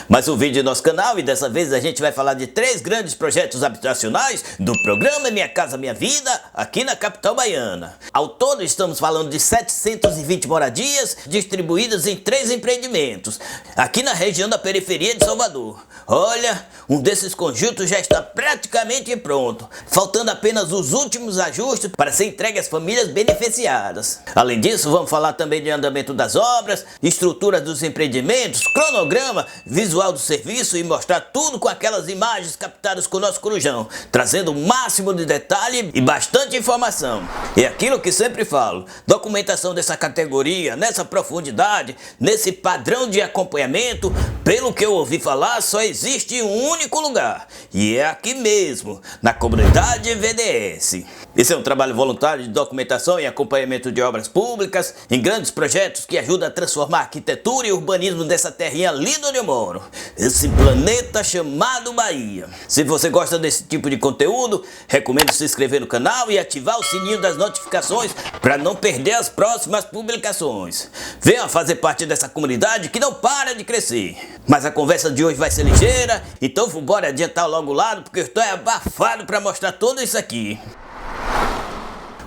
Mais um vídeo do nosso canal e dessa vez a gente vai falar de 3 grandes projetos habitacionais do programa Minha Casa Minha Vida aqui na capital baiana. Ao todo estamos falando de 720 moradias distribuídas em 3 empreendimentos aqui na região da periferia de Salvador. Olha, um desses conjuntos já está praticamente pronto, faltando apenas os últimos ajustes para ser entregue às famílias beneficiadas. Além disso, vamos falar também de andamento das obras, estrutura dos empreendimentos, cronograma, visual do serviço e mostrar tudo com aquelas imagens captadas com o nosso corujão, trazendo o máximo de detalhe e bastante informação. E aquilo que sempre falo, documentação dessa categoria, nessa profundidade, nesse padrão de acompanhamento, pelo que eu ouvi falar, só existe um único lugar, e é aqui mesmo, na comunidade VDS. Esse é um trabalho voluntário de documentação e acompanhamento de obras públicas em grandes projetos que ajudam a transformar a arquitetura e urbanismo dessa terrinha linda onde eu moro, esse planeta chamado Bahia. Se você gosta desse tipo de conteúdo, recomendo se inscrever no canal e ativar o sininho das notificações para não perder as próximas publicações. Venha fazer parte dessa comunidade que não para de crescer. Mas a conversa de hoje vai ser ligeira, então bora adiantar logo o lado porque eu estou abafado para mostrar tudo isso aqui.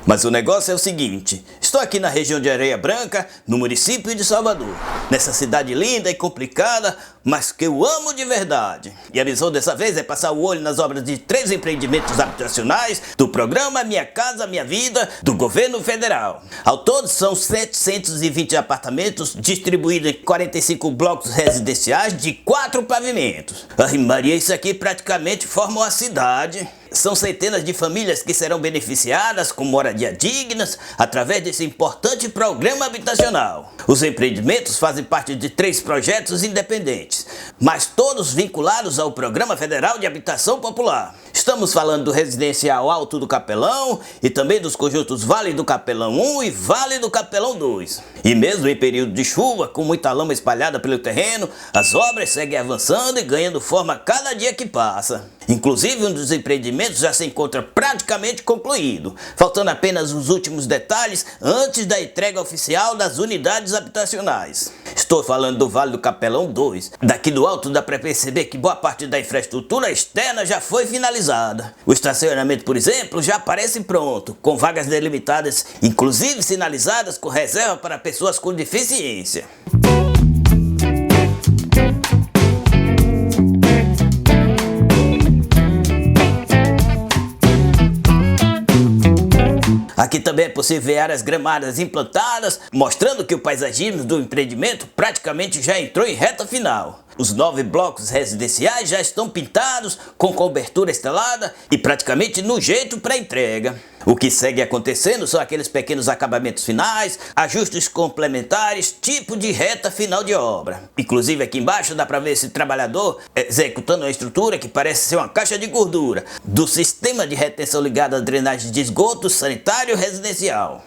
Mas o negócio é o seguinte, estou aqui na região de Areia Branca, no município de Salvador, nessa cidade linda e complicada, mas que eu amo de verdade. E a missão dessa vez é passar o olho nas obras de 3 empreendimentos habitacionais do programa Minha Casa Minha Vida do governo federal. Ao todo são 720 apartamentos distribuídos em 45 blocos residenciais de 4 pavimentos. Ai Maria, isso aqui praticamente forma uma cidade. São centenas de famílias que serão beneficiadas com moradia dignas através desse importante programa habitacional. Os empreendimentos fazem parte de 3 projetos independentes, mas todos vinculados ao Programa Federal de Habitação Popular. Estamos falando do residencial Alto do Capelão e também dos conjuntos Vale do Capelão 1 e Vale do Capelão 2. E mesmo em período de chuva, com muita lama espalhada pelo terreno, as obras seguem avançando e ganhando forma a cada dia que passa. Inclusive, um dos empreendimentos já se encontra praticamente concluído, faltando apenas os últimos detalhes antes da entrega oficial das unidades habitacionais. Estou falando do Vale do Capelão 2. Daqui do alto dá para perceber que boa parte da infraestrutura externa já foi finalizada. O estacionamento, por exemplo, já aparece pronto, com vagas delimitadas, inclusive sinalizadas com reserva para pessoas com deficiência. Aqui também é possível ver áreas gramadas implantadas, mostrando que o paisagismo do empreendimento praticamente já entrou em reta final. Os 9 blocos residenciais já estão pintados, com cobertura instalada e praticamente no jeito para entrega. O que segue acontecendo são aqueles pequenos acabamentos finais, ajustes complementares, tipo de reta final de obra. Inclusive aqui embaixo dá para ver esse trabalhador executando uma estrutura que parece ser uma caixa de gordura do sistema de retenção ligado à drenagem de esgoto sanitário residencial.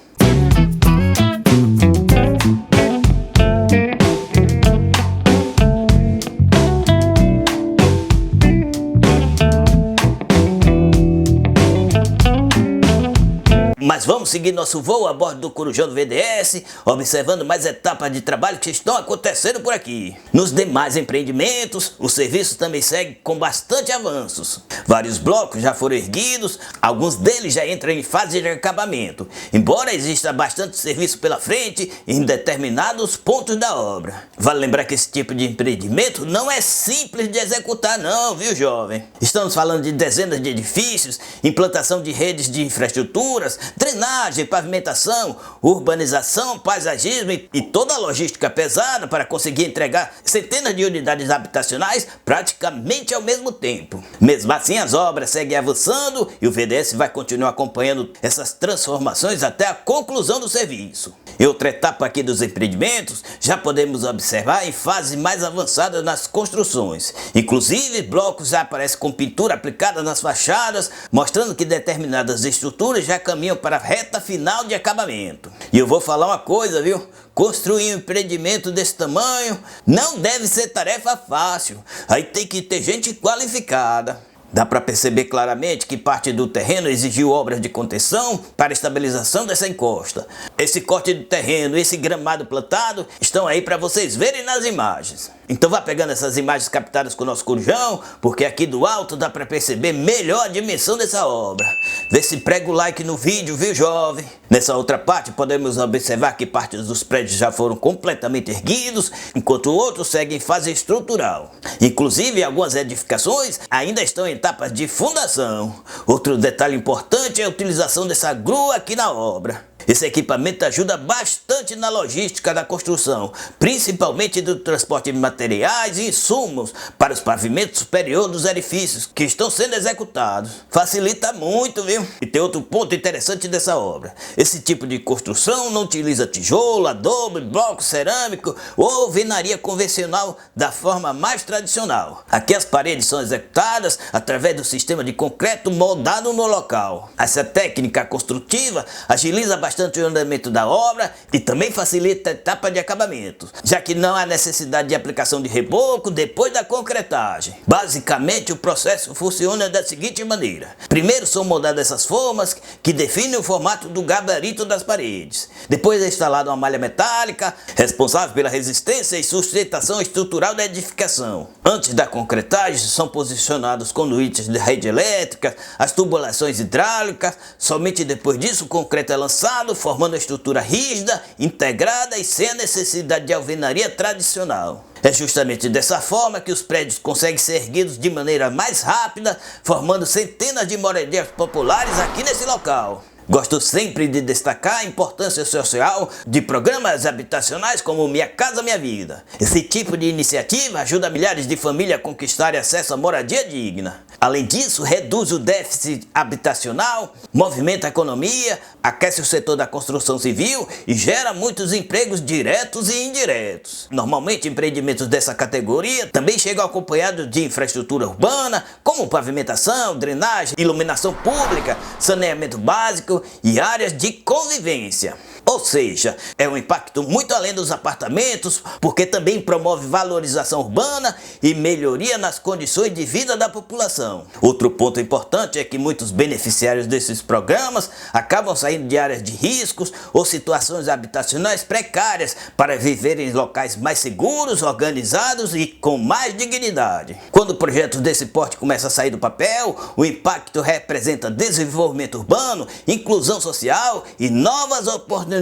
Mas vamos seguir nosso voo a bordo do corujão do VDS, observando mais etapas de trabalho que estão acontecendo por aqui. Nos demais empreendimentos, o serviço também segue com bastante avanços. Vários blocos já foram erguidos, alguns deles já entram em fase de acabamento, embora exista bastante serviço pela frente em determinados pontos da obra. Vale lembrar que esse tipo de empreendimento não é simples de executar não, viu jovem? Estamos falando de dezenas de edifícios, implantação de redes de infraestruturas, drenagem, pavimentação, urbanização, paisagismo e toda a logística pesada para conseguir entregar centenas de unidades habitacionais praticamente ao mesmo tempo. Mesmo assim, as obras seguem avançando e o VDS vai continuar acompanhando essas transformações até a conclusão do serviço. Em outra etapa aqui dos empreendimentos, já podemos observar em fase mais avançada nas construções. Inclusive, blocos já aparecem com pintura aplicada nas fachadas, mostrando que determinadas estruturas já caminham para a reta final de acabamento. E eu vou falar uma coisa, viu? Construir um empreendimento desse tamanho não deve ser tarefa fácil. Aí tem que ter gente qualificada. Dá para perceber claramente que parte do terreno exigiu obras de contenção para a estabilização dessa encosta. Esse corte do terreno e esse gramado plantado estão aí para vocês verem nas imagens. Então vá pegando essas imagens captadas com o nosso corujão, porque aqui do alto dá para perceber melhor a dimensão dessa obra. Vê se prega o like no vídeo, viu, jovem? Nessa outra parte podemos observar que partes dos prédios já foram completamente erguidos, enquanto outros seguem em fase estrutural. Inclusive algumas edificações ainda estão em etapas de fundação. Outro detalhe importante é a utilização dessa grua aqui na obra. Esse equipamento ajuda bastante na logística da construção, principalmente do transporte de materiais e insumos para os pavimentos superiores dos edifícios que estão sendo executados. Facilita muito, viu? E tem outro ponto interessante dessa obra. Esse tipo de construção não utiliza tijolo, adobe, bloco cerâmico ou alvenaria convencional da forma mais tradicional. Aqui as paredes são executadas através do sistema de concreto moldado no local. Essa técnica construtiva agiliza bastante o andamento da obra e também facilita a etapa de acabamento, já que não há necessidade de aplicação de reboco depois da concretagem. Basicamente o processo funciona da seguinte maneira: primeiro são moldadas essas formas que definem o formato do gabarito das paredes. Depois é instalada uma malha metálica responsável pela resistência e sustentação estrutural da edificação. Antes da concretagem são posicionados conduítes de rede elétrica, as tubulações hidráulicas. Somente depois disso o concreto é lançado, formando uma estrutura rígida, integrada e sem a necessidade de alvenaria tradicional. É justamente dessa forma que os prédios conseguem ser erguidos de maneira mais rápida, formando centenas de moradias populares aqui nesse local. Gosto sempre de destacar a importância social de programas habitacionais como Minha Casa Minha Vida. Esse tipo de iniciativa ajuda milhares de famílias a conquistarem acesso à moradia digna. Além disso, reduz o déficit habitacional, movimenta a economia, aquece o setor da construção civil e gera muitos empregos diretos e indiretos. Normalmente, empreendimentos dessa categoria também chegam acompanhados de infraestrutura urbana, como pavimentação, drenagem, iluminação pública, saneamento básico e áreas de convivência. Ou seja, é um impacto muito além dos apartamentos, porque também promove valorização urbana e melhoria nas condições de vida da população. Outro ponto importante é que muitos beneficiários desses programas acabam saindo de áreas de riscos ou situações habitacionais precárias para viver em locais mais seguros, organizados e com mais dignidade. Quando projetos desse porte começam a sair do papel, o impacto representa desenvolvimento urbano, inclusão social e novas oportunidades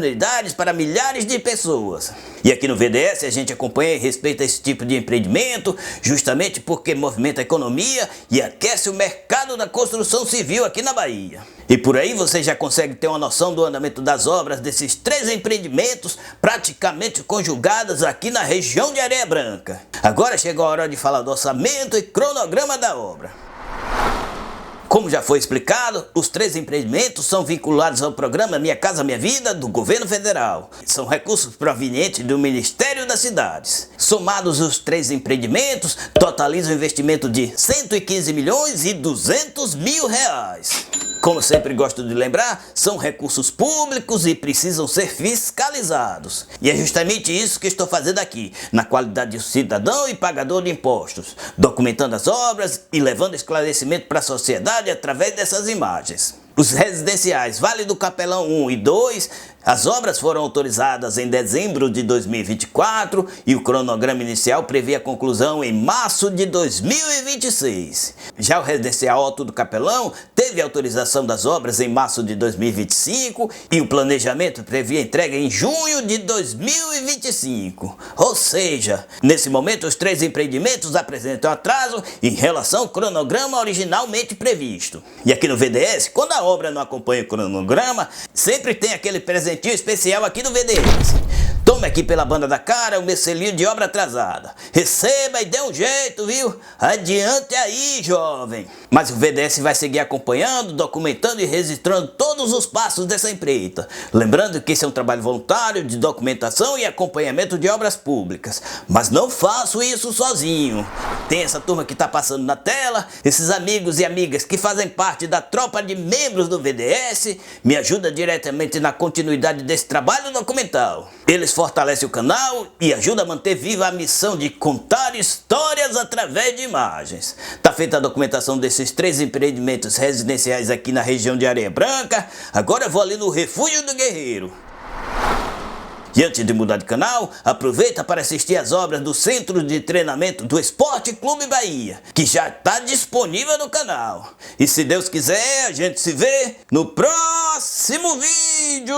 para milhares de pessoas. E aqui no VDS a gente acompanha e respeita esse tipo de empreendimento, justamente porque movimenta a economia e aquece o mercado da construção civil aqui na Bahia. E por aí você já consegue ter uma noção do andamento das obras desses 3 empreendimentos praticamente conjugadas aqui na região de Areia Branca. Agora chegou a hora de falar do orçamento e cronograma da obra. Como já foi explicado, os 3 empreendimentos são vinculados ao programa Minha Casa Minha Vida do governo federal. São recursos provenientes do Ministério das Cidades. Somados os 3 empreendimentos, totalizam um investimento de 115 milhões e 200 mil reais. Como sempre gosto de lembrar, são recursos públicos e precisam ser fiscalizados. E é justamente isso que estou fazendo aqui, na qualidade de cidadão e pagador de impostos, documentando as obras e levando esclarecimento para a sociedade através dessas imagens. Os residenciais Vale do Capelão 1 e 2, as obras foram autorizadas em dezembro de 2024 e o cronograma inicial prevê a conclusão em março de 2026. Já o residencial Alto do Capelão teve autorização das obras em março de 2025 e o planejamento prevê a entrega em junho de 2025. Ou seja, nesse momento os 3 empreendimentos apresentam atraso em relação ao cronograma originalmente previsto. E aqui no VDS, quando a obra não acompanha o cronograma, sempre tem aquele presentinho especial aqui no VDS. Tome aqui pela banda da cara o meu selinho de obra atrasada. Receba e dê um jeito, viu? Adiante aí, jovem. Mas o VDS vai seguir acompanhando, documentando e registrando todos os passos dessa empreita. Lembrando que esse é um trabalho voluntário de documentação e acompanhamento de obras públicas. Mas não faço isso sozinho. Tem essa turma que está passando na tela, esses amigos e amigas que fazem parte da tropa de membros do VDS, me ajudam diretamente na continuidade desse trabalho documental. Eles fortalecem o canal e ajudam a manter viva a missão de contar histórias através de imagens. Tá feita a documentação desses 3 empreendimentos residenciais aqui na região de Areia Branca. Agora eu vou ali no Refúgio do Guerreiro. E antes de mudar de canal, aproveita para assistir as obras do Centro de Treinamento do Esporte Clube Bahia, que já está disponível no canal. E se Deus quiser, a gente se vê no próximo vídeo!